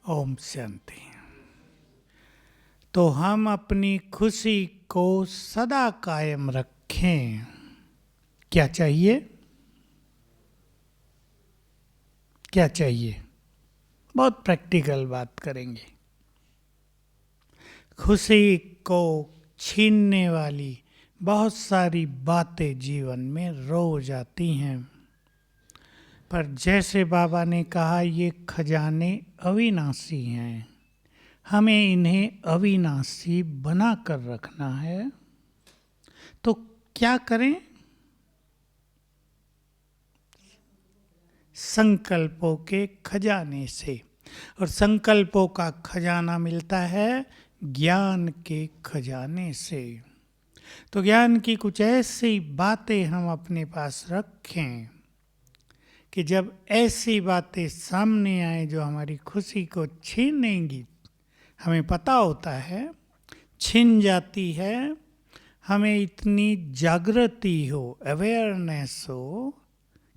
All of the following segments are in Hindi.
ओम शांति। तो हम अपनी खुशी को सदा कायम रखें। क्या चाहिए? क्या चाहिए? बहुत प्रैक्टिकल बात करेंगे। खुशी को छीनने वाली बहुत सारी बातें जीवन में रोज आती हैं, पर जैसे बाबा ने कहा, ये खजाने अविनाशी हैं, हमें इन्हें अविनाशी बना कर रखना है। तो क्या करें? संकल्पों के खजाने से। और संकल्पों का खजाना मिलता है ज्ञान के खजाने से। तो ज्ञान की कुछ ऐसी बातें हम अपने पास रखें कि जब ऐसी बातें सामने आए जो हमारी खुशी को छीनेंगी, हमें पता होता है छीन जाती है, हमें इतनी जागृति हो, अवेयरनेस हो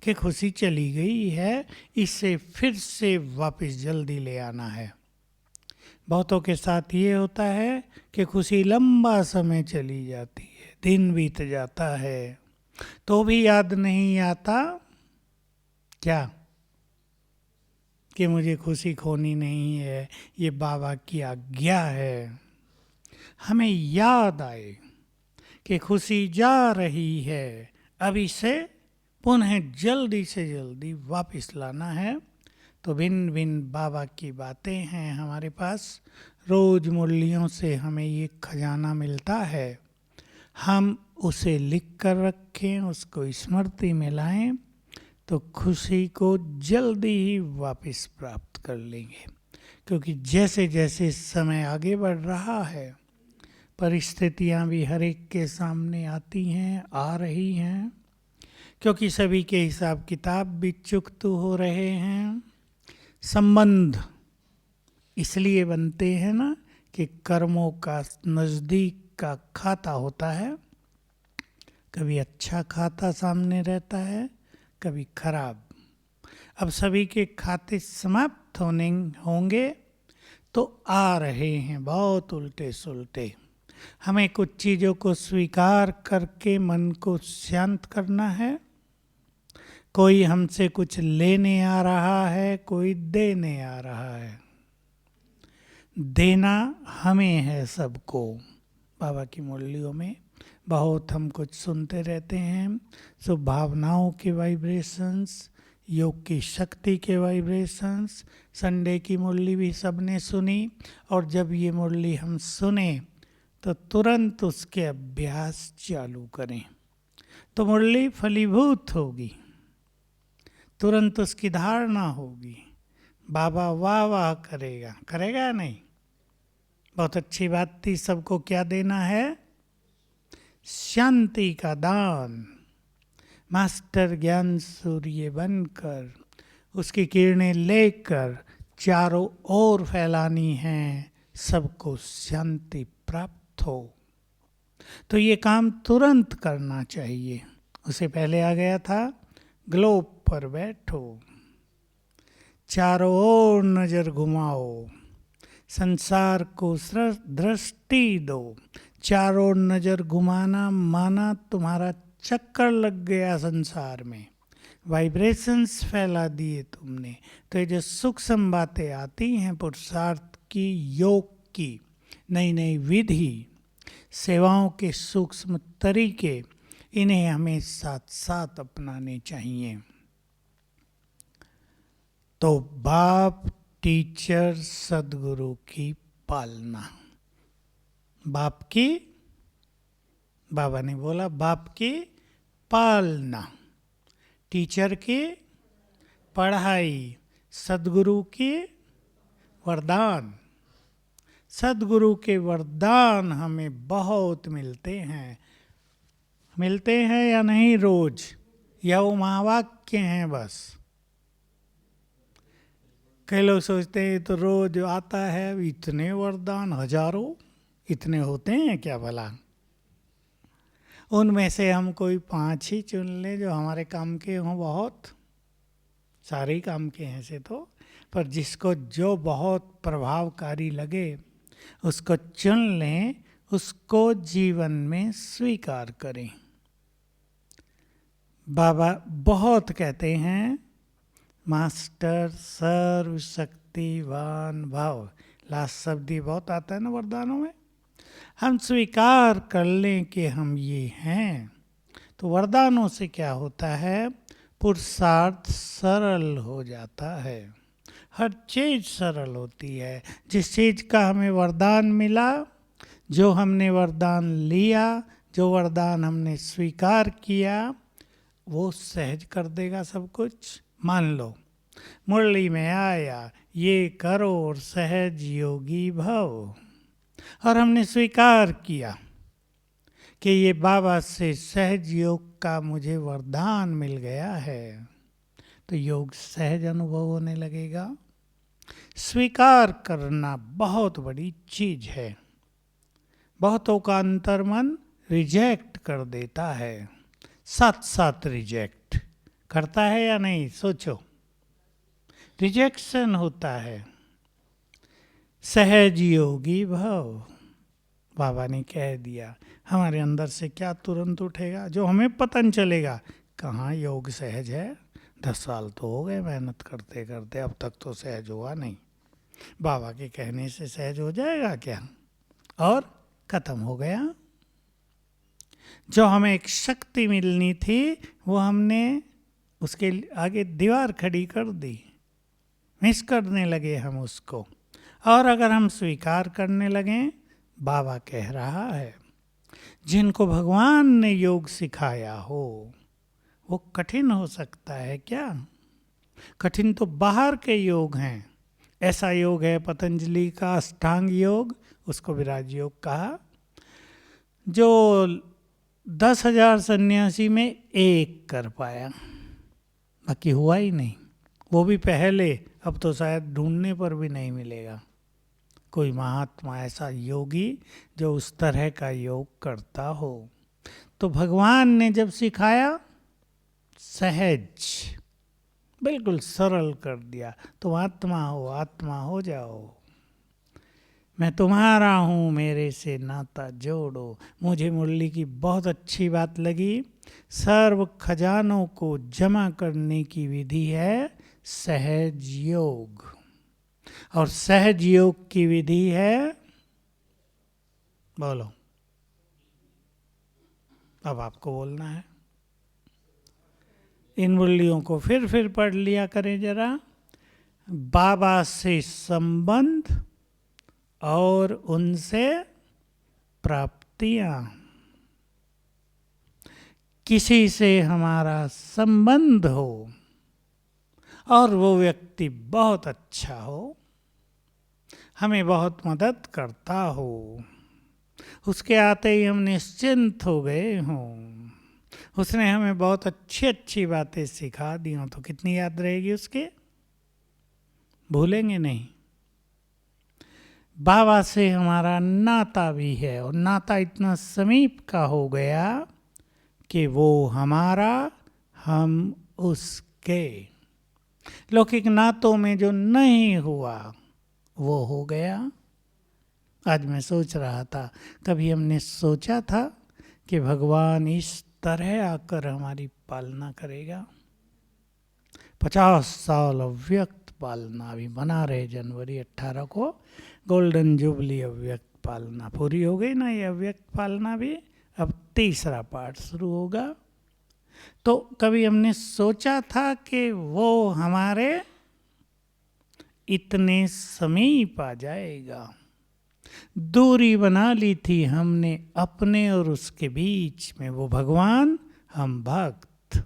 कि खुशी चली गई है, इसे फिर से वापस जल्दी ले आना है। बहुतों के साथ ये होता है कि खुशी लंबा समय चली जाती है, दिन बीत जाता है, तो भी याद नहीं आता क्या कि मुझे खुशी खोनी नहीं है, ये बाबा की आज्ञा है। हमें याद आए कि खुशी जा रही है, अब इसे पुनः जल्दी से जल्दी वापस लाना है। तो भिन्न भिन्न बाबा की बातें हैं हमारे पास, रोज मुरलियों से हमें ये खजाना मिलता है। हम उसे लिख कर रखें, उसको स्मृति में लाएं, तो खुशी को जल्दी ही वापस प्राप्त कर लेंगे। क्योंकि जैसे जैसे समय आगे बढ़ रहा है, परिस्थितियां भी हर एक के सामने आती हैं, आ रही हैं, क्योंकि सभी के हिसाब किताब भी चुकत हो रहे हैं। संबंध इसलिए बनते हैं ना कि कर्मों का नज़दीक का खाता होता है, कभी अच्छा खाता सामने रहता है, कभी खराब। अब सभी के खाते समाप्त होंगे तो आ रहे हैं बहुत उल्टे सुलटे। हमें कुछ चीज़ों को स्वीकार करके मन को शांत करना है। कोई हमसे कुछ लेने आ रहा है, कोई देने आ रहा है। देना हमें है सबको। बाबा की मुरलियों में बहुत हम कुछ सुनते रहते हैं। सो भावनाओं के वाइब्रेशंस, योग की शक्ति के वाइब्रेशंस। संडे की मुरली भी सबने सुनी, और जब ये मुरली हम सुने तो तुरंत उसके अभ्यास चालू करें, तो मुरली फलीभूत होगी, तुरंत उसकी धारणा होगी, बाबा वाह वाह करेगा। करेगा नहीं? बहुत अच्छी बात थी। सबको क्या देना है? शांति का दान। मास्टर ज्ञान सूर्य बनकर उसकी किरणें लेकर चारों ओर फैलानी है, सबको शांति प्राप्त हो। तो ये काम तुरंत करना चाहिए। उसे पहले आ गया था, ग्लोब पर बैठो, चारों ओर नजर घुमाओ, संसार को दृष्टि दो। चारों नजर घुमाना माना तुम्हारा चक्कर लग गया संसार में, वाइब्रेशंस फैला दिए तुमने। तो ये जो सूक्ष्म बातें आती हैं पुरुषार्थ की, योग की नई नई विधि, सेवाओं के सूक्ष्म तरीके, इन्हें हमें साथ साथ अपनाने चाहिए। तो बाप, टीचर, सदगुरु की पालना। बाप की, बाबा ने बोला बाप की पालना, टीचर की पढ़ाई, सदगुरु की वरदान। सदगुरु के वरदान हमें बहुत मिलते हैं। मिलते हैं या नहीं रोज, या वो महावाक्य हैं बस? कई लोग सोचते हैं तो रोज आता है, इतने वरदान हजारों, इतने होते हैं क्या भला? उनमें से हम कोई 5 ही चुन लें जो हमारे काम के हों। बहुत सारे काम के हैं से तो पर जिसको जो बहुत प्रभावकारी लगे उसको चुन लें, उसको जीवन में स्वीकार करें। बाबा बहुत कहते हैं, मास्टर सर्वशक्तिवान भव, लास्ट शब्द ही बहुत आता है ना वरदानों में। हम स्वीकार कर लें कि हम ये हैं, तो वरदानों से क्या होता है, पुरुषार्थ सरल हो जाता है, हर चीज़ सरल होती है। जिस चीज़ का हमें वरदान मिला, जो हमने वरदान लिया, जो वरदान हमने स्वीकार किया, वो सहज कर देगा सब कुछ। मान लो मुरली में आया, ये करो और सहज योगी भव, और हमने स्वीकार किया कि ये बाबा से सहज योग का मुझे वरदान मिल गया है, तो योग सहज अनुभव होने लगेगा। स्वीकार करना बहुत बड़ी चीज है। बहुतों का अंतर्मन रिजेक्ट कर देता है, साथ साथ रिजेक्ट करता है या नहीं, सोचो, रिजेक्शन होता है। सहज योगी भव, बाबा ने कह दिया, हमारे अंदर से क्या तुरंत उठेगा, जो हमें पता नहीं चलेगा कहाँ योग सहज है। 10 साल तो हो गए मेहनत करते करते, अब तक तो सहज हुआ नहीं। बाबा के कहने से सहज हो जाएगा क्या, और खत्म हो गया। जो हमें एक शक्ति मिलनी थी वो हमने उसके आगे दीवार खड़ी कर दी, मिस करने लगे हम उसको। और अगर हम स्वीकार करने लगें, बाबा कह रहा है, जिनको भगवान ने योग सिखाया हो वो कठिन हो सकता है क्या? कठिन तो बाहर के योग हैं। ऐसा योग है पतंजलि का अष्टांग योग, उसको विराज योग कहा, जो 10,000 सन्यासी में एक कर पाया, बाकी हुआ ही नहीं। वो भी पहले, अब तो शायद ढूंढने पर भी नहीं मिलेगा कोई महात्मा ऐसा योगी जो उस तरह का योग करता हो। तो भगवान ने जब सिखाया, सहज बिल्कुल सरल कर दिया, तुम आत्मा हो जाओ, मैं तुम्हारा हूँ, मेरे से नाता जोड़ो। मुझे मुरली की बहुत अच्छी बात लगी, सर्व खजानों को जमा करने की विधि है सहज योग, और सहज योग की विधि है, बोलो, अब आपको बोलना है। इन मुरलियों को फिर पढ़ लिया करें जरा। बाबा से संबंध और उनसे प्राप्तियां। किसी से हमारा संबंध हो और वो व्यक्ति बहुत अच्छा हो, हमें बहुत मदद करता हो, उसके आते ही हम निश्चिंत हो गए हों, उसने हमें बहुत अच्छी अच्छी बातें सिखा दी हों, तो कितनी याद रहेगी उसके, भूलेंगे नहीं। बाबा से हमारा नाता भी है, और नाता इतना समीप का हो गया कि वो हमारा, हम उसके। लौकिक नातों में जो नहीं हुआ वो हो गया। आज मैं सोच रहा था, कभी हमने सोचा था कि भगवान इस तरह आकर हमारी पालना करेगा? 50 साल अव्यक्त पालना अभी बना रहे, जनवरी 18 को गोल्डन जुबली अव्यक्त पालना पूरी हो गई ना, ये अव्यक्त पालना भी, अब तीसरा पार्ट शुरू होगा। तो कभी हमने सोचा था कि वो हमारे इतने समीप आ जाएगा? दूरी बना ली थी हमने अपने और उसके बीच में, वो भगवान हम भक्त,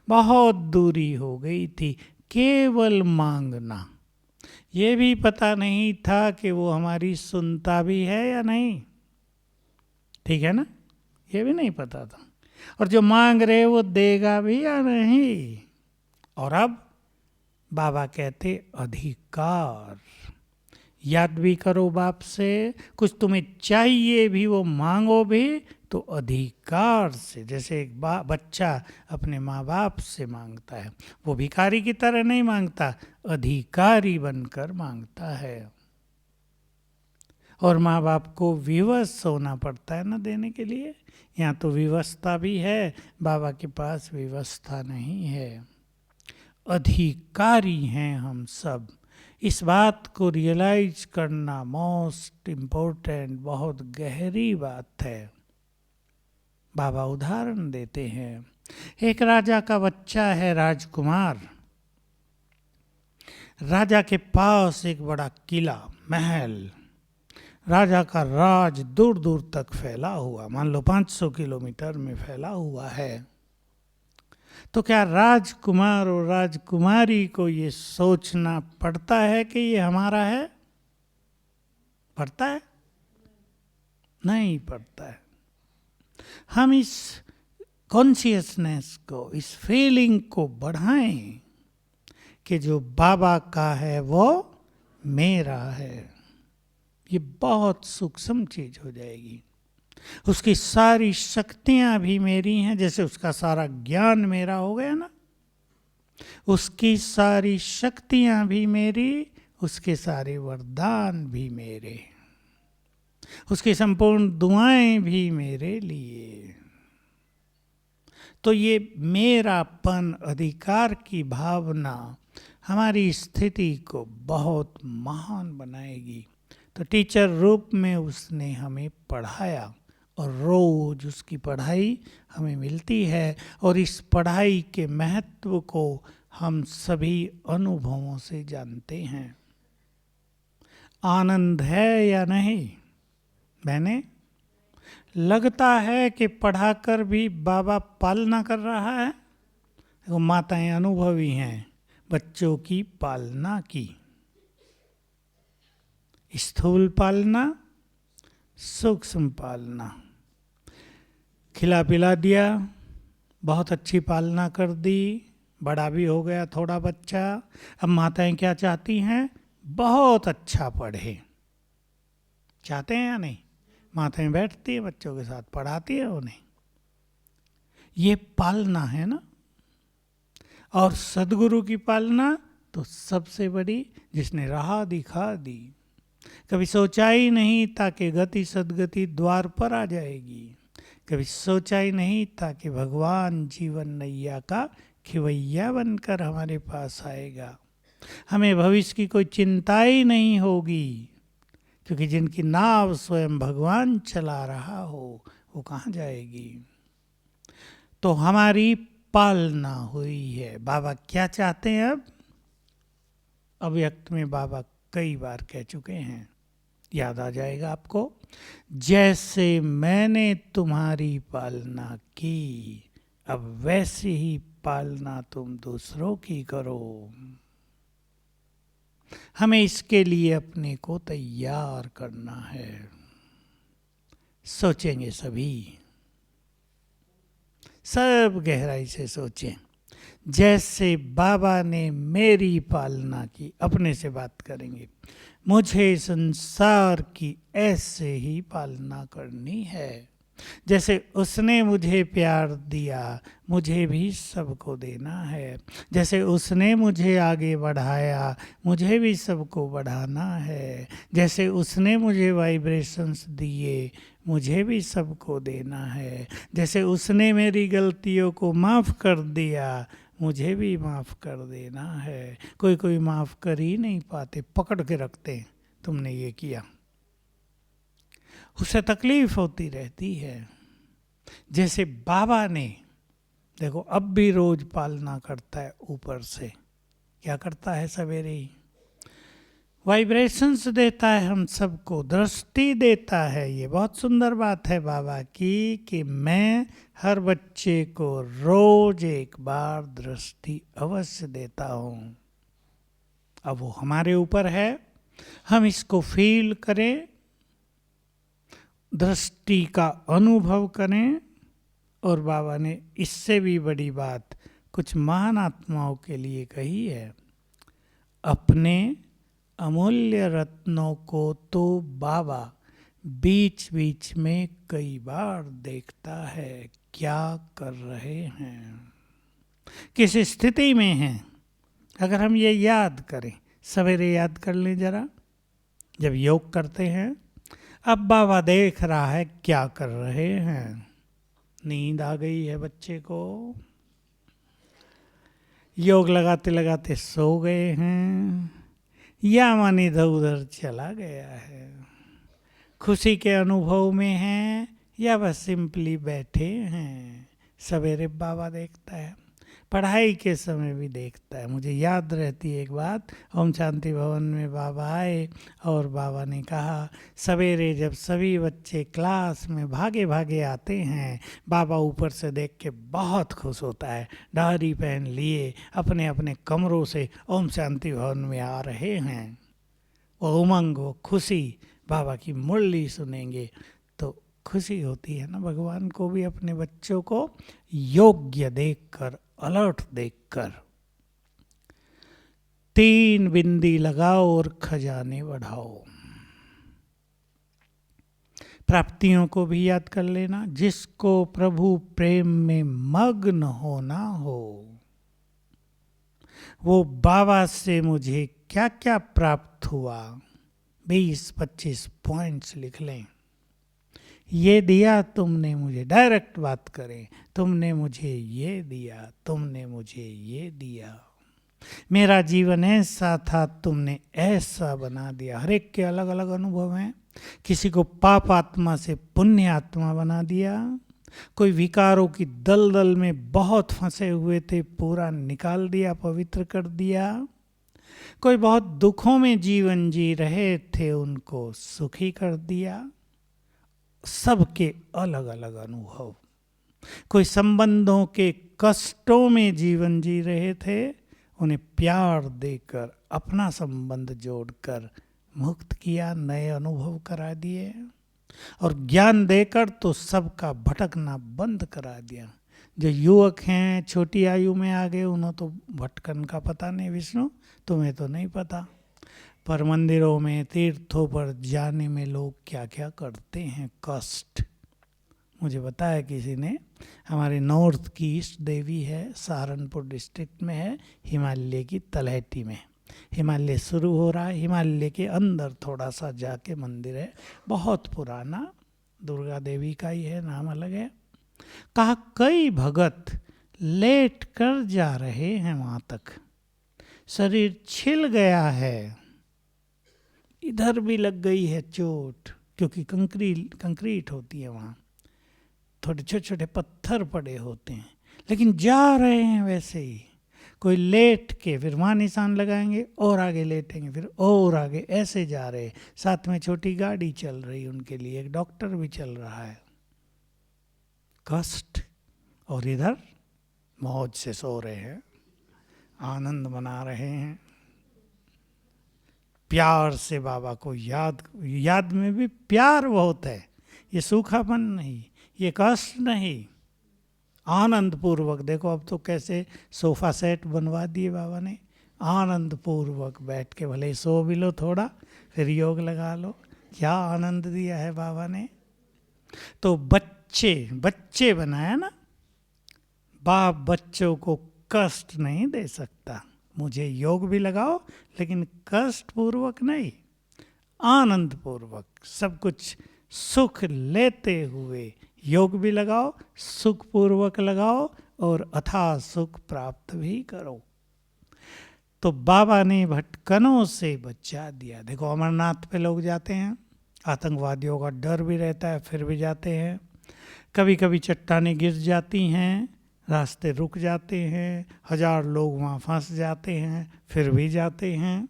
बहुत दूरी हो गई थी। केवल मांगना, ये भी पता नहीं था कि वो हमारी सुनता भी है या नहीं, ठीक है ना, ये भी नहीं पता था। और जो मांग रहे वो देगा भी या नहीं। और अब बाबा कहते अधिकार, याद भी करो बाप से, कुछ तुम्हें चाहिए भी वो मांगो भी तो अधिकार से, जैसे एक बच्चा अपने माँ बाप से मांगता है, वो भिखारी की तरह नहीं मांगता, अधिकारी बनकर मांगता है। और माँ बाप को विवश होना पड़ता है ना देने के लिए। यहाँ तो व्यवस्था भी है, बाबा के पास व्यवस्था नहीं है। अधिकारी हैं हम सब। इस बात को रियलाइज करना मोस्ट इम्पोर्टेंट, बहुत गहरी बात है। बाबा उदाहरण देते हैं, एक राजा का बच्चा है, राजकुमार। राजा के पास एक बड़ा किला, महल, राजा का राज दूर दूर तक फैला हुआ, मान लो 500 किलोमीटर में फैला हुआ है। तो क्या राजकुमार और राजकुमारी को ये सोचना पड़ता है कि ये हमारा है? पड़ता है? नहीं पड़ता है। हम इस कॉन्शियसनेस को, इस फीलिंग को बढ़ाएं कि जो बाबा का है वो मेरा है। ये बहुत सूक्ष्म चीज हो जाएगी। उसकी सारी शक्तियां भी मेरी हैं, जैसे उसका सारा ज्ञान मेरा हो गया ना, उसकी सारी शक्तियां भी मेरी, उसके सारे वरदान भी मेरे, उसकी संपूर्ण दुआएं भी मेरे लिए। तो ये मेरापन, अधिकार की भावना हमारी स्थिति को बहुत महान बनाएगी। तो टीचर रूप में उसने हमें पढ़ाया और रोज उसकी पढ़ाई हमें मिलती है, और इस पढ़ाई के महत्व को हम सभी अनुभवों से जानते हैं। आनंद है या नहीं मैंने? लगता है कि पढ़ाकर भी बाबा पालना कर रहा है। वो माताएं अनुभवी हैं बच्चों की पालना की, स्थूल पालना, सूक्ष्म पालना। खिला पिला दिया, बहुत अच्छी पालना कर दी, बड़ा भी हो गया थोड़ा बच्चा। अब माताएं क्या चाहती हैं? बहुत अच्छा पढ़े। चाहते हैं या नहीं? माताएं बैठती है बच्चों के साथ, पढ़ाती है उन्हें। ये पालना है ना। और सदगुरु की पालना तो सबसे बड़ी, जिसने राह दिखा दी। कभी सोचा ही नहीं था कि गति सदगति द्वार पर आ जाएगी। कभी सोचा ही नहीं था कि भगवान जीवन नैया का खिवैया बनकर हमारे पास आएगा। हमें भविष्य की कोई चिंता ही नहीं होगी, क्योंकि जिनकी नाव स्वयं भगवान चला रहा हो वो कहाँ जाएगी। तो हमारी पालना हुई है। बाबा क्या चाहते हैं? अब अव्यक्त में बाबा कई बार कह चुके हैं, याद आ जाएगा आपको। जैसे मैंने तुम्हारी पालना की, अब वैसे ही पालना तुम दूसरों की करो। हमें इसके लिए अपने को तैयार करना है। सोचेंगे सभी, सब गहराई से सोचें। जैसे बाबा ने मेरी पालना की, अपने से बात करेंगे, मुझे संसार की ऐसे ही पालना करनी है। जैसे उसने मुझे प्यार दिया, मुझे भी सबको देना है। जैसे उसने मुझे आगे बढ़ाया, मुझे भी सबको बढ़ाना है। जैसे उसने मुझे वाइब्रेशंस दिए, मुझे भी सबको देना है। जैसे उसने मेरी गलतियों को माफ़ कर दिया, मुझे भी माफ़ कर देना है। कोई कोई माफ़ कर ही नहीं पाते, पकड़ के रखते हैं, तुमने ये किया, उसे तकलीफ होती रहती है। जैसे बाबा ने, देखो अब भी रोज पालना करता है ऊपर से। क्या करता है? सवेरे ही वाइब्रेशंस देता है हम सबको, दृष्टि देता है। ये बहुत सुंदर बात है बाबा की कि मैं हर बच्चे को रोज एक बार दृष्टि अवश्य देता हूँ। अब वो हमारे ऊपर है, हम इसको फील करें, दृष्टि का अनुभव करें। और बाबा ने इससे भी बड़ी बात कुछ महान आत्माओं के लिए कही है, अपने अमूल्य रत्नों को तो बाबा बीच बीच में कई बार देखता है, क्या कर रहे हैं, किस स्थिति में हैं। अगर हम ये याद करें, सवेरे याद कर लें जरा, जब योग करते हैं, अब बाबा देख रहा है क्या कर रहे हैं। नींद आ गई है बच्चे को, योग लगाते लगाते सो गए हैं, या मन इधर उधर चला गया है, खुशी के अनुभव में हैं, या बस सिंपली बैठे हैं। सवेरे बाबा देखता है, पढ़ाई के समय भी देखता है। मुझे याद रहती है एक बात, ओम शांति भवन में बाबा आए और बाबा ने कहा, सवेरे जब सभी बच्चे क्लास में भागे भागे आते हैं, बाबा ऊपर से देख के बहुत खुश होता है, डायरी पेन लिए अपने अपने कमरों से ओम शांति भवन में आ रहे हैं। वो उमंग, वो खुशी, बाबा की मुरली सुनेंगे तो खुशी होती है ना। भगवान को भी अपने बच्चों को योग्य देखकर, अलर्ट देखकर। 3 बिंदी लगाओ और खजाने बढ़ाओ। प्राप्तियों को भी याद कर लेना। जिसको प्रभु प्रेम में मग्न होना हो, वो बाबा से मुझे क्या क्या प्राप्त हुआ, 20-25 पॉइंट्स लिख लें। ये दिया तुमने मुझे, डायरेक्ट बात करें, तुमने मुझे ये दिया, तुमने मुझे ये दिया, मेरा जीवन ऐसा था, तुमने ऐसा बना दिया। हर एक के अलग अलग अनुभव हैं। किसी को पाप आत्मा से पुण्य आत्मा बना दिया, कोई विकारों की दलदल में बहुत फंसे हुए थे, पूरा निकाल दिया, पवित्र कर दिया। कोई बहुत दुखों में जीवन जी रहे थे, उनको सुखी कर दिया। सबके अलग अलग अनुभव। कोई संबंधों के कष्टों में जीवन जी रहे थे, उन्हें प्यार देकर, अपना संबंध जोड़कर मुक्त किया, नए अनुभव करा दिए। और ज्ञान देकर तो सबका भटकना बंद करा दिया। जो युवक हैं, छोटी आयु में आ गए, उन्हें तो भटकन का पता नहीं। विष्णु, तुम्हें तो नहीं पता, पर मंदिरों में, तीर्थों पर जाने में लोग क्या क्या करते हैं, कष्ट। मुझे बताया किसी ने, हमारे नॉर्थ की ईस्ट देवी है, सहारनपुर डिस्ट्रिक्ट में है, हिमालय की तलहटी में। हिमालय शुरू हो रहा है, हिमालय के अंदर थोड़ा सा जाके मंदिर है, बहुत पुराना, दुर्गा देवी का ही है, नाम अलग है। कहा कई भगत लेट कर जा रहे हैं वहाँ तक, शरीर छिल गया है, इधर भी लग गई है चोट, क्योंकि कंक्रीट होती है वहाँ, थोड़े छोटे छोटे पत्थर पड़े होते हैं, लेकिन जा रहे हैं वैसे ही। कोई लेट के फिर वहाँ निशान लगाएंगे, और आगे लेटेंगे, फिर और आगे, ऐसे जा रहे। साथ में छोटी गाड़ी चल रही उनके लिए, एक डॉक्टर भी चल रहा है। कष्ट, और इधर मौज से सो रहे हैं, आनंद मना रहे हैं। प्यार से बाबा को याद में भी प्यार बहुत है। ये सूखापन नहीं, ये कष्ट नहीं, आनंद पूर्वक। देखो अब तो कैसे सोफा सेट बनवा दिए बाबा ने, आनंद पूर्वक बैठ के, भले सो भी लो थोड़ा, फिर योग लगा लो। क्या आनंद दिया है बाबा ने। तो बच्चे बनाया ना, बाप बच्चों को कष्ट नहीं दे सकता। मुझे योग भी लगाओ, लेकिन कष्ट पूर्वक नहीं, आनंद पूर्वक, सब कुछ सुख लेते हुए योग भी लगाओ, सुख पूर्वक लगाओ, और अथाह सुख प्राप्त भी करो। तो बाबा ने भटकनों से बचा दिया। देखो अमरनाथ पे लोग जाते हैं, आतंकवादियों का डर भी रहता है, फिर भी जाते हैं। कभी कभी चट्टानें गिर जाती हैं, रास्ते रुक जाते हैं, 1000 लोग वहाँ फंस जाते हैं, फिर भी जाते हैं।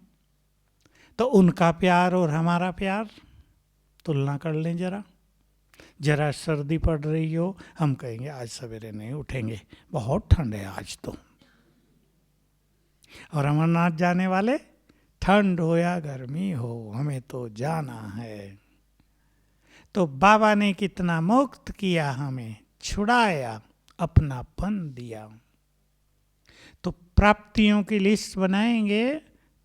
तो उनका प्यार और हमारा प्यार तुलना कर लें जरा। जरा सर्दी पड़ रही हो, हम कहेंगे आज सवेरे नहीं उठेंगे, बहुत ठंड है आज तो। और अमरनाथ जाने वाले, ठंड हो या गर्मी हो, हमें तो जाना है। तो बाबा ने कितना मुक्त किया, हमें छुड़ाया, अपनापन दिया। तो प्राप्तियों की लिस्ट बनाएंगे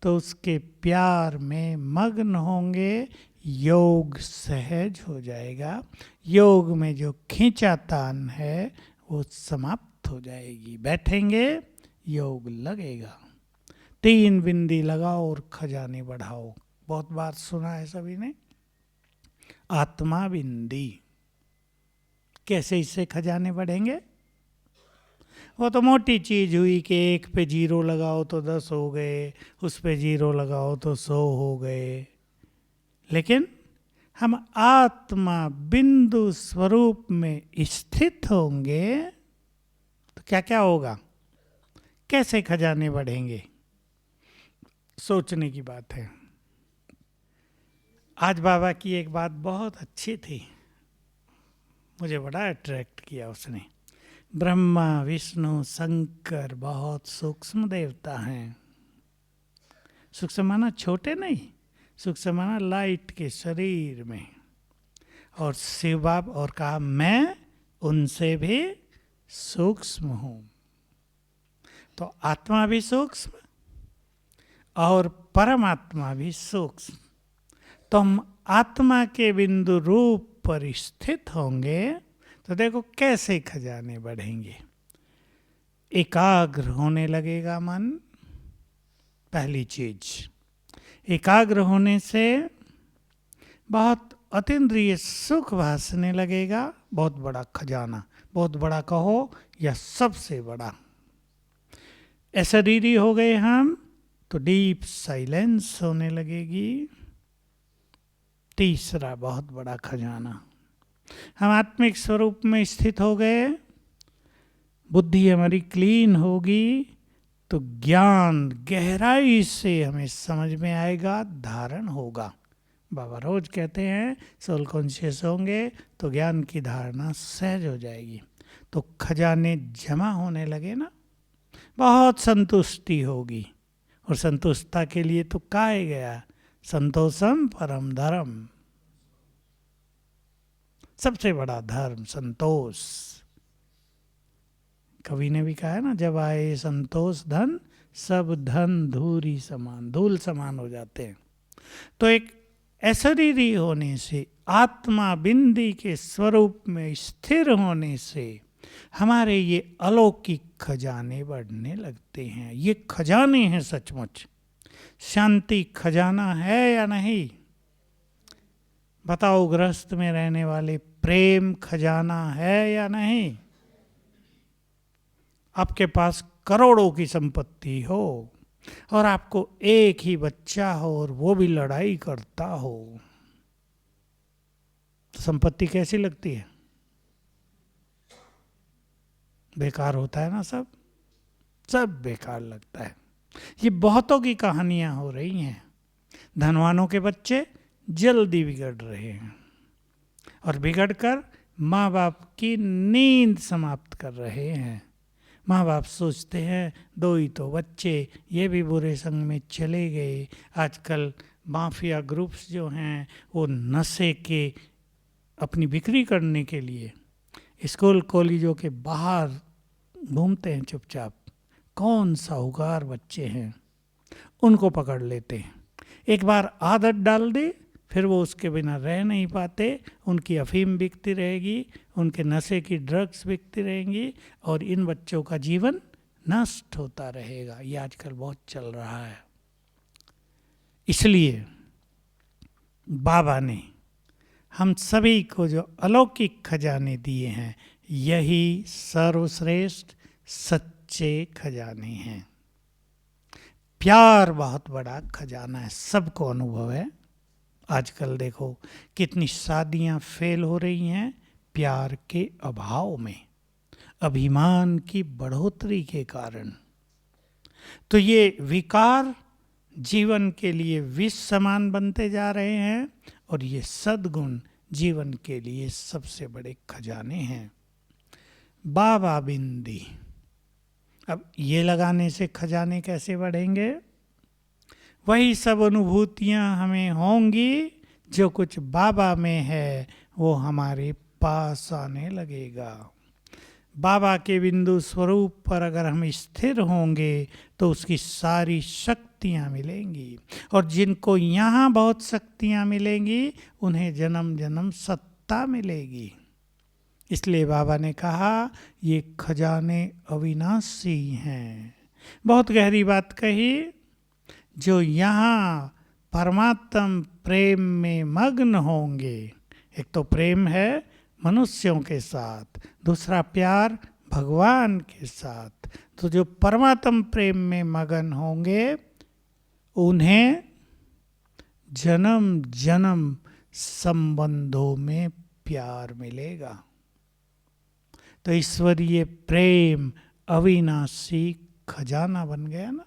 तो उसके प्यार में मग्न होंगे, योग सहज हो जाएगा। योग में जो खींचातान है वो समाप्त हो जाएगी। बैठेंगे, योग लगेगा। 3 बिंदी लगाओ और खजाने बढ़ाओ। बहुत बार सुना है सभी ने। आत्मा बिंदी, कैसे इससे खजाने बढ़ेंगे? वो तो मोटी चीज हुई कि 1 पे 0 लगाओ तो 10 हो गए, उस पे 0 लगाओ तो 100 हो गए। लेकिन हम आत्मा बिंदु स्वरूप में स्थित होंगे तो क्या क्या होगा? कैसे खजाने बढ़ेंगे? सोचने की बात है। आज बाबा की एक बात बहुत अच्छी थी, मुझे बड़ा अट्रैक्ट किया उसने। ब्रह्मा विष्णु शंकर बहुत सूक्ष्म देवता हैं। सूक्ष्म माना छोटे नहीं, सूक्ष्म माना लाइट के शरीर में। और शिव बाब और कहा मैं उनसे भी सूक्ष्म हूं। तो आत्मा भी सूक्ष्म और परमात्मा भी सूक्ष्म। तो हम आत्मा के बिंदु रूप पर स्थित होंगे तो देखो कैसे खजाने बढ़ेंगे। एकाग्र होने लगेगा मन, पहली चीज। एकाग्र होने से बहुत अतीन्द्रिय सुख भासने लगेगा। बहुत बड़ा खजाना, बहुत बड़ा कहो या सबसे बड़ा। अशरीरी हो गए हम तो डीप साइलेंस होने लगेगी। तीसरा बहुत बड़ा खजाना, हम आत्मिक स्वरूप में स्थित हो गए, बुद्धि हमारी क्लीन होगी तो ज्ञान गहराई से हमें समझ में आएगा, धारण होगा। बाबा रोज कहते हैं सोल कॉन्शियस होंगे तो ज्ञान की धारणा सहज हो जाएगी। तो खजाने जमा होने लगे ना, बहुत संतुष्टि होगी। और संतुष्टता के लिए तो कहा गया संतोषम परम धर्म, सबसे बड़ा धर्म संतोष। कवि ने भी कहा है ना, जब आए संतोष धन सब धन धूरी समान, धूल समान हो जाते हैं। तो एक अशरीरी होने से, आत्मा बिंदी के स्वरूप में स्थिर होने से हमारे ये अलौकिक खजाने बढ़ने लगते हैं। ये खजाने हैं सचमुच। शांति खजाना है या नहीं? बताओ, गृहस्थ में रहने वाले प्रेम खजाना है या नहीं? आपके पास करोड़ों की संपत्ति हो और आपको एक ही बच्चा हो और वो भी लड़ाई करता हो, तो संपत्ति कैसी लगती है? बेकार होता है ना, सब बेकार लगता है। ये बहुतों की कहानियां हो रही हैं। धनवानों के बच्चे जल्दी बिगड़ रहे हैं और बिगड़कर माँ बाप की नींद समाप्त कर रहे हैं। माँ बाप सोचते हैं 2 ही तो बच्चे, ये भी बुरे संग में चले गए। आजकल माफिया ग्रुप्स जो हैं वो नशे के अपनी बिक्री करने के लिए स्कूल कॉलेजों के बाहर घूमते हैं चुपचाप। कौन साहूकार बच्चे हैं उनको पकड़ लेते हैं। एक बार आदत डाल दे फिर वो उसके बिना रह नहीं पाते। उनकी अफीम बिकती रहेगी, उनके नशे की ड्रग्स बिकती रहेंगी और इन बच्चों का जीवन नष्ट होता रहेगा। ये आजकल बहुत चल रहा है। इसलिए बाबा ने हम सभी को जो अलौकिक खजाने दिए हैं, यही सर्वश्रेष्ठ सच्चे खजाने हैं। प्यार बहुत बड़ा खजाना है, सबको अनुभव है। आजकल देखो कितनी शादियां फेल हो रही हैं प्यार के अभाव में, अभिमान की बढ़ोतरी के कारण। तो ये विकार जीवन के लिए विष समान बनते जा रहे हैं और ये सद्गुण जीवन के लिए सबसे बड़े खजाने हैं। बाबा बिंदी, अब ये लगाने से खजाने कैसे बढ़ेंगे? वही सब अनुभूतियां हमें होंगी जो कुछ बाबा में है वो हमारे पास आने लगेगा। बाबा के बिंदु स्वरूप पर अगर हम स्थिर होंगे तो उसकी सारी शक्तियाँ मिलेंगी, और जिनको यहाँ बहुत शक्तियाँ मिलेंगी उन्हें जन्म जन्म सत्ता मिलेगी। इसलिए बाबा ने कहा ये खजाने अविनाशी हैं। बहुत गहरी बात कही। जो यहाँ परमात्म प्रेम में मग्न होंगे, एक तो प्रेम है मनुष्यों के साथ, दूसरा प्यार भगवान के साथ, तो जो परमात्म प्रेम में मगन होंगे उन्हें जन्म जन्म संबंधों में प्यार मिलेगा। तो ईश्वरीय प्रेम अविनाशी खजाना बन गया ना।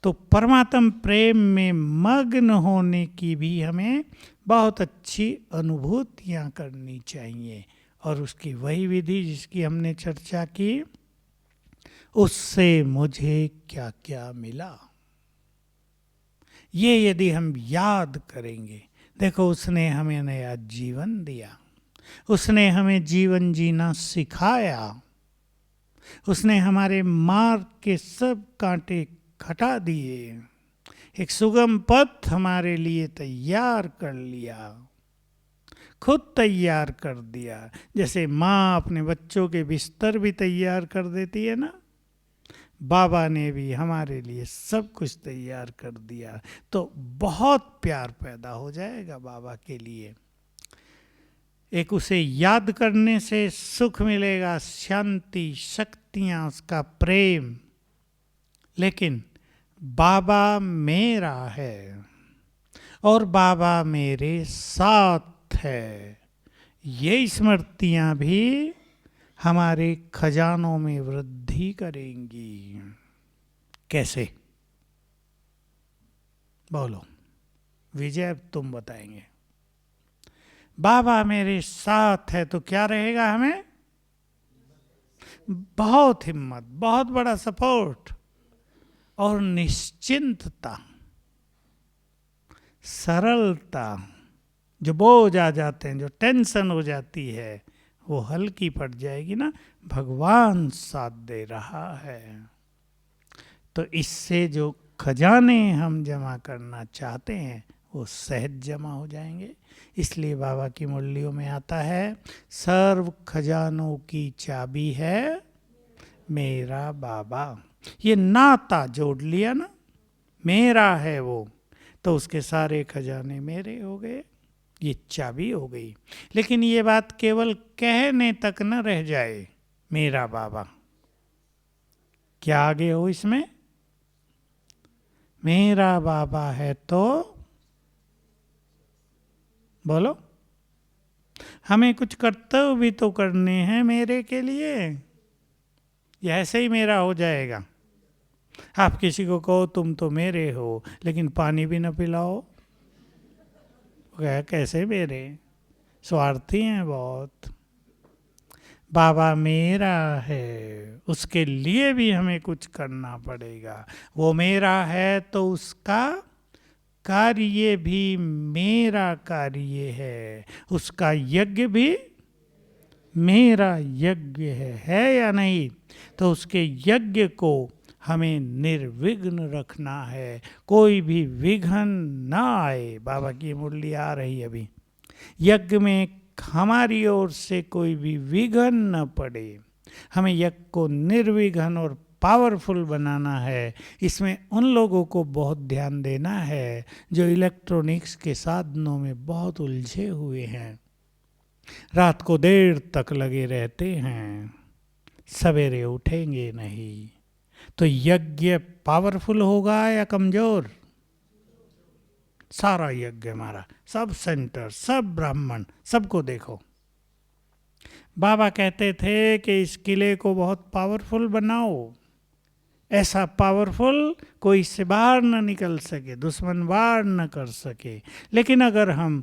तो परमात्म प्रेम में मग्न होने की भी हमें बहुत अच्छी अनुभूतियाँ करनी चाहिए, और उसकी वही विधि जिसकी हमने चर्चा की, उससे मुझे क्या क्या मिला, ये यदि हम याद करेंगे। देखो, उसने हमें नया जीवन दिया, उसने हमें जीवन जीना सिखाया, उसने हमारे मार्ग के सब कांटे हटा दिए, एक सुगम पथ हमारे लिए तैयार कर लिया, खुद तैयार कर दिया। जैसे माँ अपने बच्चों के बिस्तर भी तैयार कर देती है ना, बाबा ने भी हमारे लिए सब कुछ तैयार कर दिया। तो बहुत प्यार पैदा हो जाएगा बाबा के लिए। एक उसे याद करने से सुख मिलेगा, शांति, शक्तियाँ, उसका प्रेम। लेकिन बाबा मेरा है और बाबा मेरे साथ है, ये स्मृतियाँ भी हमारे खजानों में वृद्धि करेंगी। कैसे? बोलो विजय, तुम बताएंगे। बाबा मेरे साथ है तो क्या रहेगा हमें? बहुत हिम्मत, बहुत बड़ा सपोर्ट और निश्चिंतता, सरलता। जो बोझ आ जाते हैं, जो टेंशन हो जाती है, वो हल्की पड़ जाएगी ना, भगवान साथ दे रहा है। तो इससे जो खजाने हम जमा करना चाहते हैं वो सहज जमा हो जाएंगे। इसलिए बाबा की मुरलियों में आता है, सर्व खजानों की चाबी है मेरा बाबा। ये नाता जोड़ लिया ना, मेरा है वो, तो उसके सारे खजाने मेरे हो गए, ये चाबी हो गई। लेकिन ये बात केवल कहने तक न रह जाए, मेरा बाबा। क्या आगे हो इसमें? मेरा बाबा है तो बोलो, हमें कुछ कर्तव्य भी तो करने हैं मेरे के लिए। ये ऐसे ही मेरा हो जाएगा? आप किसी को कहो तुम तो मेरे हो, लेकिन पानी भी न पिलाओ, कैसे मेरे? स्वार्थी हैं बहुत। बाबा मेरा है, उसके लिए भी हमें कुछ करना पड़ेगा। वो मेरा है तो उसका कार्य भी मेरा कार्य है, उसका यज्ञ भी मेरा यज्ञ है या नहीं? तो उसके यज्ञ को हमें निर्विघ्न रखना है, कोई भी विघ्न ना आए। बाबा की मुरली आ रही अभी। यज्ञ में हमारी ओर से कोई भी विघ्न न पड़े, हमें यज्ञ को निर्विघ्न और पावरफुल बनाना है। इसमें उन लोगों को बहुत ध्यान देना है जो इलेक्ट्रॉनिक्स के साधनों में बहुत उलझे हुए हैं, रात को देर तक लगे रहते हैं, सवेरे उठेंगे नहीं। तो यज्ञ पावरफुल होगा या कमजोर? सारा यज्ञ हमारा, सब सेंटर, सब ब्राह्मण, सबको देखो। बाबा कहते थे कि इस किले को बहुत पावरफुल बनाओ, ऐसा पावरफुल कोई इससे बाहर न निकल सके, दुश्मन वार न कर सके। लेकिन अगर हम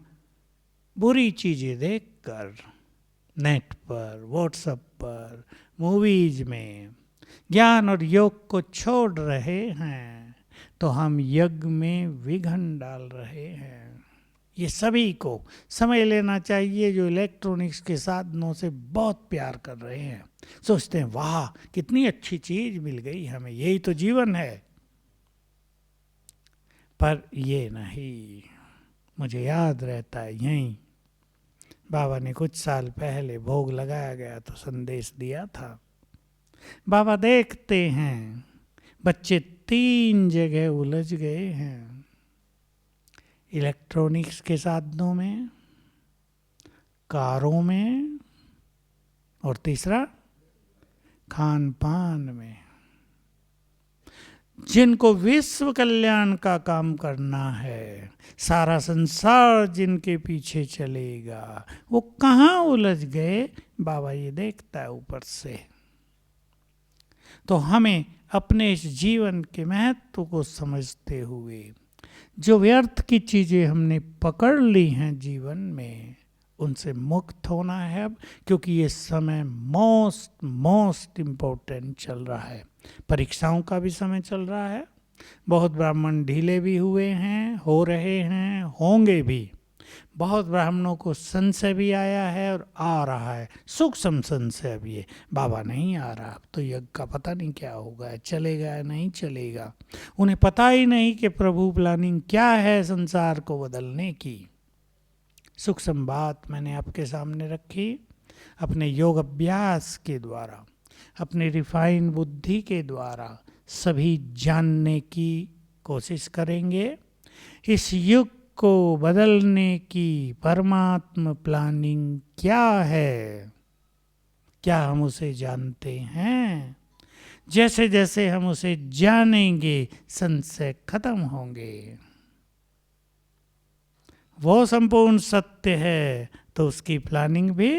बुरी चीज़ें देखकर नेट पर, व्हाट्सएप पर, मूवीज में ज्ञान और योग को छोड़ रहे हैं तो हम यज्ञ में विघ्न डाल रहे हैं। ये सभी को समझ लेना चाहिए जो इलेक्ट्रॉनिक्स के साधनों से बहुत प्यार कर रहे हैं, सोचते हैं वाह कितनी अच्छी चीज मिल गई हमें, यही तो जीवन है। पर ये नहीं, मुझे याद रहता है यहीं बाबा ने कुछ साल पहले भोग लगाया गया तो संदेश दिया था। बाबा देखते हैं बच्चे 3 जगह उलझ गए हैं, इलेक्ट्रॉनिक्स के साधनों में, कारों में, और तीसरा खान पान में। जिनको विश्व कल्याण का काम करना है, सारा संसार जिनके पीछे चलेगा, वो कहाँ उलझ गए बाबा ये देखता है ऊपर से। तो हमें अपने इस जीवन के महत्व को समझते हुए जो व्यर्थ की चीजें हमने पकड़ ली हैं जीवन में, उनसे मुक्त होना है अब, क्योंकि ये समय मोस्ट इम्पोर्टेंट चल रहा है। परीक्षाओं का भी समय चल रहा है, बहुत ब्राह्मण ढीले भी हुए हैं, हो रहे हैं, होंगे भी। बहुत ब्राह्मणों को संशय भी आया है और आ रहा है, सूक्ष्म संशय भी है, बाबा नहीं आ रहा, अब तो यज्ञ का पता नहीं क्या होगा, चलेगा या नहीं चलेगा। उन्हें पता ही नहीं कि प्रभु प्लानिंग क्या है संसार को बदलने की। सूक्ष्म बात मैंने आपके सामने रखी, अपने योग अभ्यास के द्वारा, अपने रिफाइन बुद्धि के द्वारा सभी जानने की कोशिश करेंगे। इस युग को बदलने की परमात्मा प्लानिंग क्या है, क्या हम उसे जानते हैं? जैसे जैसे हम उसे जानेंगे संशय खत्म होंगे। वो संपूर्ण सत्य है तो उसकी प्लानिंग भी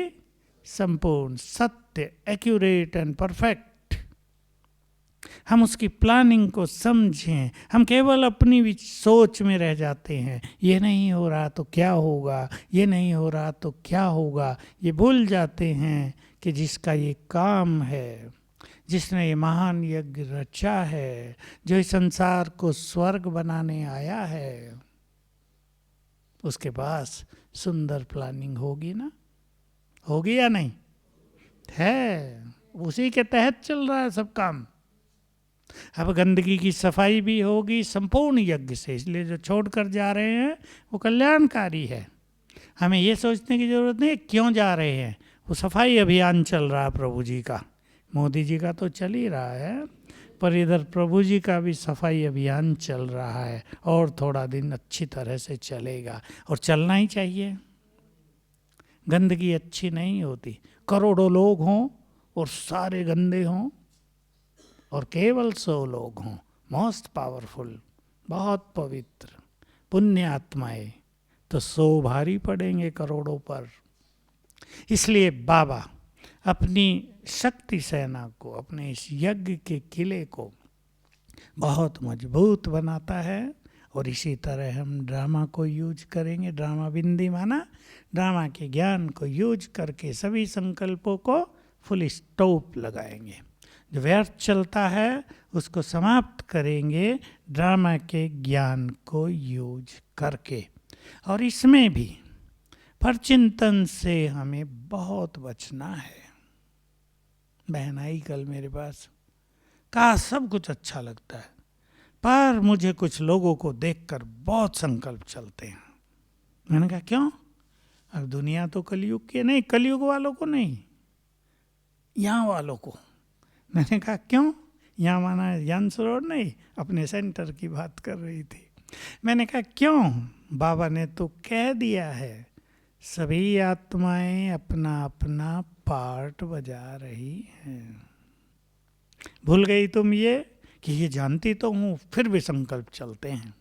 संपूर्ण सत्य, एक्यूरेट एंड परफेक्ट। हम उसकी प्लानिंग को समझें, हम केवल अपनी सोच में रह जाते हैं, ये नहीं हो रहा तो क्या होगा, ये नहीं हो रहा तो क्या होगा। ये भूल जाते हैं कि जिसका ये काम है, जिसने ये महान यज्ञ रचा है, जो इस संसार को स्वर्ग बनाने आया है, उसके पास सुंदर प्लानिंग होगी ना, होगी या नहीं है? उसी के तहत चल रहा है सब काम। अब गंदगी की सफाई भी होगी संपूर्ण यज्ञ से, इसलिए जो छोड़ कर जा रहे हैं वो कल्याणकारी है। हमें ये सोचने की जरूरत नहीं है क्यों जा रहे हैं, वो सफाई अभियान चल रहा है प्रभु जी का, मोदी जी का तो चल ही रहा है, पर इधर प्रभु जी का भी सफाई अभियान चल रहा है और थोड़ा दिन अच्छी तरह से चलेगा, और चलना ही चाहिए। गंदगी अच्छी नहीं होती, करोड़ों लोग हों और सारे गंदे हों, और केवल 100 लोग हों मोस्ट पावरफुल, बहुत पवित्र पुण्य आत्माएं, तो 100 भारी पड़ेंगे करोड़ों पर। इसलिए बाबा अपनी शक्ति सेना को, अपने इस यज्ञ के किले को बहुत मजबूत बनाता है, और इसी तरह हम ड्रामा को यूज करेंगे। ड्रामा बिंदी माना ड्रामा के ज्ञान को यूज करके सभी संकल्पों को फुल स्टॉप लगाएंगे। जो व्यर्थ चलता है उसको समाप्त करेंगे ड्रामा के ज्ञान को यूज करके। और इसमें भी परचिंतन से हमें बहुत बचना है। बहन आई कल मेरे पास, कहा सब कुछ अच्छा लगता है, पर मुझे कुछ लोगों को देखकर बहुत संकल्प चलते हैं। मैंने कहा क्यों? अब दुनिया तो कलयुग की नहीं, कलयुग वालों को नहीं, यहाँ वालों को। मैंने कहा क्यों? यहाँ माना यंस रोड नहीं, अपने सेंटर की बात कर रही थी। मैंने कहा क्यों? बाबा ने तो कह दिया है सभी आत्माएं अपना अपना पार्ट बजा रही हैं। भूल गई तुम ये कि ये जानती तो हूँ, फिर भी संकल्प चलते हैं।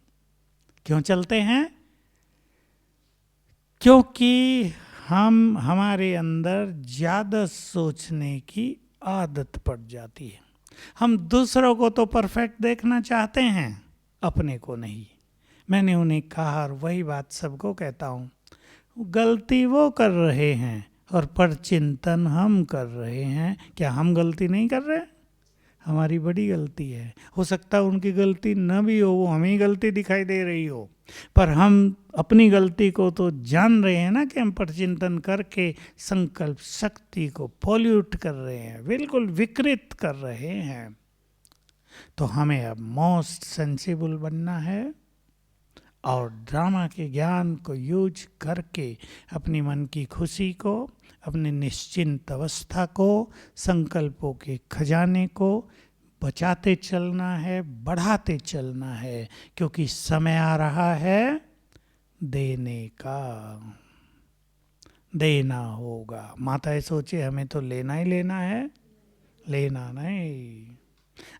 क्यों चलते हैं? क्योंकि हमारे अंदर ज़्यादा सोचने की आदत पड़ जाती है। हम दूसरों को तो परफेक्ट देखना चाहते हैं, अपने को नहीं। मैंने उन्हें कहा और वही बात सबको कहता हूँ, गलती वो कर रहे हैं और परचिंतन हम कर रहे हैं। क्या हम गलती नहीं कर रहे? हमारी बड़ी गलती है। हो सकता है उनकी गलती न भी हो, वो हमें ही गलती दिखाई दे रही हो, पर हम अपनी गलती को तो जान रहे हैं ना कि हम पर चिंतन करके संकल्प शक्ति को पॉल्यूट कर रहे हैं, बिल्कुल विकृत कर रहे हैं। तो हमें अब मोस्ट सेंसिबल बनना है और ड्रामा के ज्ञान को यूज करके अपनी मन की खुशी को, अपने निश्चिंत अवस्था को, संकल्पों के खजाने को बचाते चलना है, बढ़ाते चलना है, क्योंकि समय आ रहा है देने का। देना होगा। माताएं सोचे हमें तो लेना ही लेना है, लेना नहीं।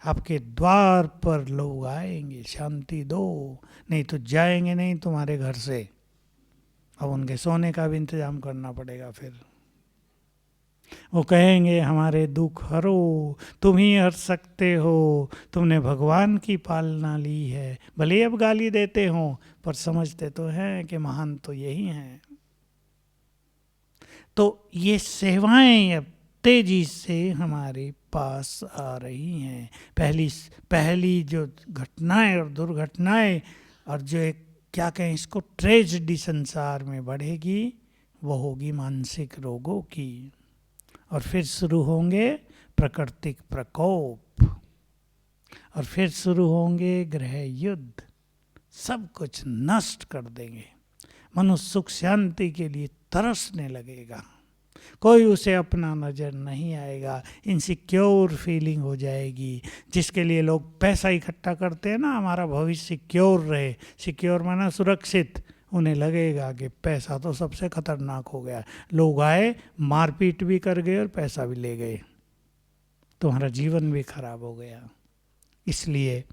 आपके द्वार पर लोग आएंगे, शांति दो, नहीं तो जाएंगे नहीं तुम्हारे घर से। अब उनके सोने का भी इंतजाम करना पड़ेगा। फिर वो कहेंगे हमारे दुख हरो, तुम ही हर सकते हो, तुमने भगवान की पालना ली है। भले अब गाली देते हो पर समझते तो हैं कि महान तो यही हैं। तो ये सेवाएं अब तेजी से हमारे पास आ रही हैं। पहली जो घटनाएं और दुर्घटनाएं और जो एक क्या कहें इसको ट्रेजेडी संसार में बढ़ेगी, वो होगी मानसिक रोगों की। और फिर शुरू होंगे प्राकृतिक प्रकोप, और फिर शुरू होंगे ग्रह युद्ध। सब कुछ नष्ट कर देंगे। मनुष्य सुख शांति के लिए तरसने लगेगा, कोई उसे अपना नजर नहीं आएगा, इनसिक्योर फीलिंग हो जाएगी। जिसके लिए लोग पैसा इकट्ठा करते हैं ना, हमारा भविष्य सिक्योर रहे, सिक्योर माना सुरक्षित, उन्हें लगेगा कि पैसा तो सबसे खतरनाक हो गया। लोग आए, मारपीट भी कर गए और पैसा भी ले गए, तुम्हारा जीवन भी खराब हो गया। इसलिए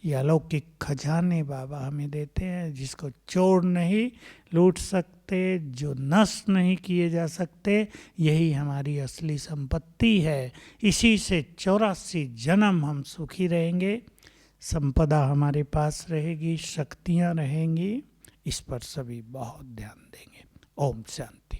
ये अलौकिक खजाने बाबा हमें देते हैं, जिसको चोर नहीं लूट सकते, जो नष्ट नहीं किए जा सकते। यही हमारी असली संपत्ति है। इसी से 84 जन्म हम सुखी रहेंगे, संपदा हमारे पास रहेगी, शक्तियाँ रहेंगी। इस पर सभी बहुत ध्यान देंगे। ओम शांति।